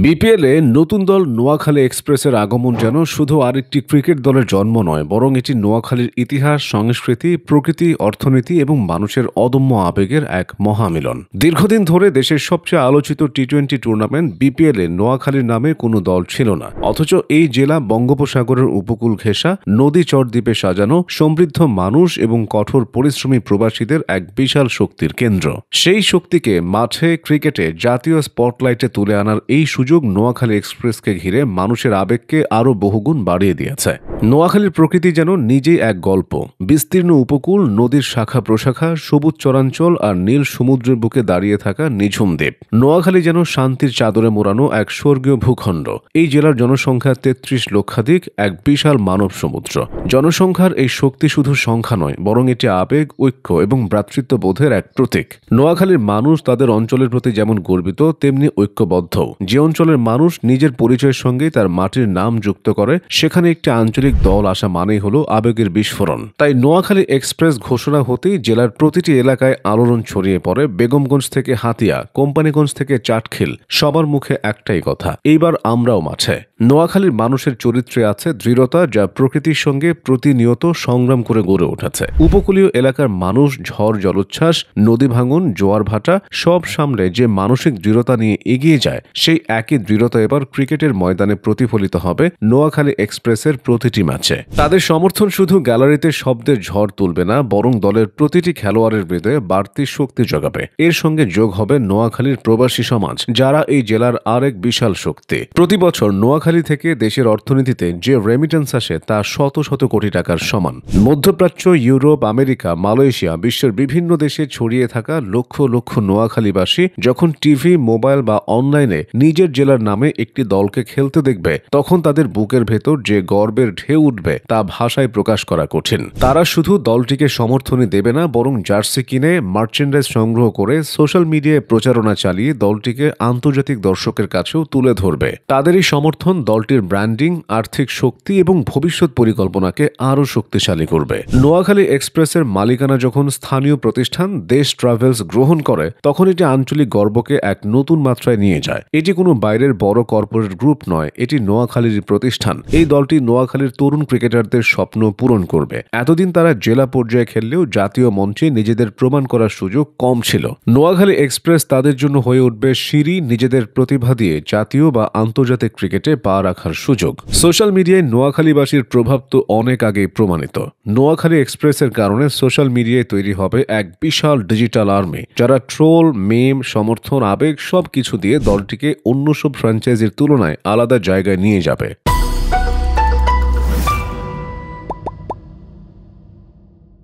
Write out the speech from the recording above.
বিপিএলে নতুন দল নোয়াখালী এক্সপ্রেসের আগমন যেন শুধু আরেকটি ক্রিকেট দলের জন্ম নয়, বরং এটি নোয়াখালীর ইতিহাস, সংস্কৃতি, প্রকৃতি, অর্থনীতি এবং মানুষের অদম্য আবেগের এক মহামিলন। দীর্ঘদিন ধরে দেশের সবচেয়ে আলোচিত টি-20 টুর্নামেন্ট বিপিএলে নোয়াখালীর নামে কোনো দল ছিল না, অথচ এই জেলা বঙ্গোপসাগরের উপকূল ঘেঁষা, নদী চরদ্বীপে সাজানো, সমৃদ্ধ মানুষ এবং কঠোর পরিশ্রমী প্রবাসীদের এক বিশাল শক্তির কেন্দ্র। সেই শক্তিকে মাঠে, ক্রিকেটে জাতীয় স্পটলাইটে তুলে আনার এই সুযোগ নোয়াখালী এক্সপ্রেসকে ঘিরে মানুষের আবেগকে আরও বহুগুণ বাড়িয়ে দিয়েছে। নোয়াখালীর প্রকৃতি যেন নিজেই এক গল্প। বিস্তীর্ণ উপকূল, নদীর শাখা প্রশাখা, সবুজ চরাঞ্চল আর নীল সমুদ্রের বুকে দাঁড়িয়ে থাকা নিঝুম দ্বীপ। নোয়াখালী যেন শান্তির চাদরে মোড়ানো এক স্বর্গীয় ভূখণ্ড। এই জেলার জনসংখ্যা ৩৩ লক্ষাধিক, এক বিশাল মানব সমুদ্র। জনসংখ্যার এই শক্তি শুধু সংখ্যা নয়, বরং এটি আবেগ, ঐক্য এবং ভ্রাতৃত্ববোধের এক প্রতীক। নোয়াখালীর মানুষ তাদের অঞ্চলের প্রতি যেমন গর্বিত, তেমনি ঐক্যবদ্ধ। যে অঞ্চলের মানুষ নিজের পরিচয়ের সঙ্গে তার মাটির নাম যুক্ত করে, সেখানে একটি আঞ্চলিক দল আসা মানেই হলো আবেগের বিস্ফোরণ। তাই নোয়াখালী এক্সপ্রেস ঘোষণা হতেই জেলার প্রতিটি এলাকায় আলোড়ন ছড়িয়ে পড়ে। বেগমগঞ্জ থেকে হাতিয়া, কোম্পানিগঞ্জ থেকে চাটখিল, সবার মুখে একটাই কথা, এইবার আমরাও মাঠে। নোয়াখালীর মানুষের চরিত্রে আছে দৃঢ়তা, যা প্রকৃতির সঙ্গে প্রতিনিয়ত সংগ্রাম করে গড়ে উঠেছে। উপকূলীয় এলাকার মানুষ ঝড় জলোচ্ছ্বাস, নদী ভাঙন, জোয়ার ভাটা সব সামলে যে মানসিক দৃঢ়তা নিয়ে এগিয়ে যায়, সেই একই দৃঢ়তা এবার ক্রিকেটের ময়দানে প্রতিফলিত হবে নোয়াখালী এক্সপ্রেসের প্রতিটি ম্যাচে। তাদের সমর্থন শুধু গ্যালারিতে শব্দের ঝড় তুলবে না, বরং দলের প্রতিটি খেলোয়াড়ের হৃদয়ে বাড়তি শক্তি যোগাবে। এর সঙ্গে যোগ হবে নোয়াখালীর প্রবাসী সমাজ, যারা এই জেলার আরেক বিশাল শক্তি। প্রতি বছর নোয়াখালী থেকে দেশের অর্থনীতিতে যে রেমিটেন্স আসে তা শত শত কোটি টাকার সমান। মধ্যপ্রাচ্য, ইউরোপ, আমেরিকা, মালয়েশিয়া, বিশ্বের বিভিন্ন দেশে ছড়িয়ে থাকা লক্ষ লক্ষ নোয়াখালীবাসী যখন টিভি, মোবাইল বা অনলাইনে নিজের জেলার নামে একটি দলকে খেলতে দেখবে, তখন তাদের বুকের ভেতর যে গর্বের ঢেউ উঠবে তা ভাষায় প্রকাশ করা কঠিন। তারা শুধু দলটিকে সমর্থনই দেবে না, বরং জার্সি কিনে, মার্চেন্ডাইজ সংগ্রহ করে সোশ্যাল মিডিয়ায় প্রচারণা চালিয়ে দলটিকে আন্তর্জাতিক দর্শকের কাছেও তুলে ধরবে। তাদের এই সমর্থন দলটির ব্র্যান্ডিং, আর্থিক শক্তি এবং ভবিষ্যৎ পরিকল্পনাকে আরও শক্তিশালী করবে। নোয়াখালী এক্সপ্রেসের মালিকানা যখন স্থানীয় প্রতিষ্ঠান দেশ ট্রাভেলস গ্রহণ করে, তখন এটি আঞ্চলিক গর্বকে এক নতুন মাত্রায় নিয়ে যায়। এটি কোনো বাইরের বড় কর্পোরেট গ্রুপ নয়, এটি নোয়াখালীর প্রতিষ্ঠান। এই দলটি নোয়াখালীর তরুণ ক্রিকেটারদের স্বপ্ন পূরণ করবে। এতদিন তারা জেলা পর্যায়ে খেললেও জাতীয় মঞ্চে নিজেদের প্রমাণ করার সুযোগ কম ছিল। নোয়াখালী এক্সপ্রেস তাদের জন্য হয়ে উঠবে সিঁড়ি, নিজেদের প্রতিভা দিয়ে জাতীয় বা আন্তর্জাতিক ক্রিকেটে পা রাখার সুযোগ। সোশ্যাল মিডিয়ায় নোয়াখালীবাসীর প্রভাব তো অনেক আগেই প্রমাণিত। নোয়াখালী এক্সপ্রেসের কারণে সোশ্যাল মিডিয়ায় তৈরি হবে এক বিশাল ডিজিটাল আর্মি, যারা ট্রোল, মেম, সমর্থন, আবেগ সবকিছু দিয়ে দলটিকে অন্য সব ফ্র্যাঞ্চাইজির তুলনায় আলাদা জায়গায় নিয়ে যাবে।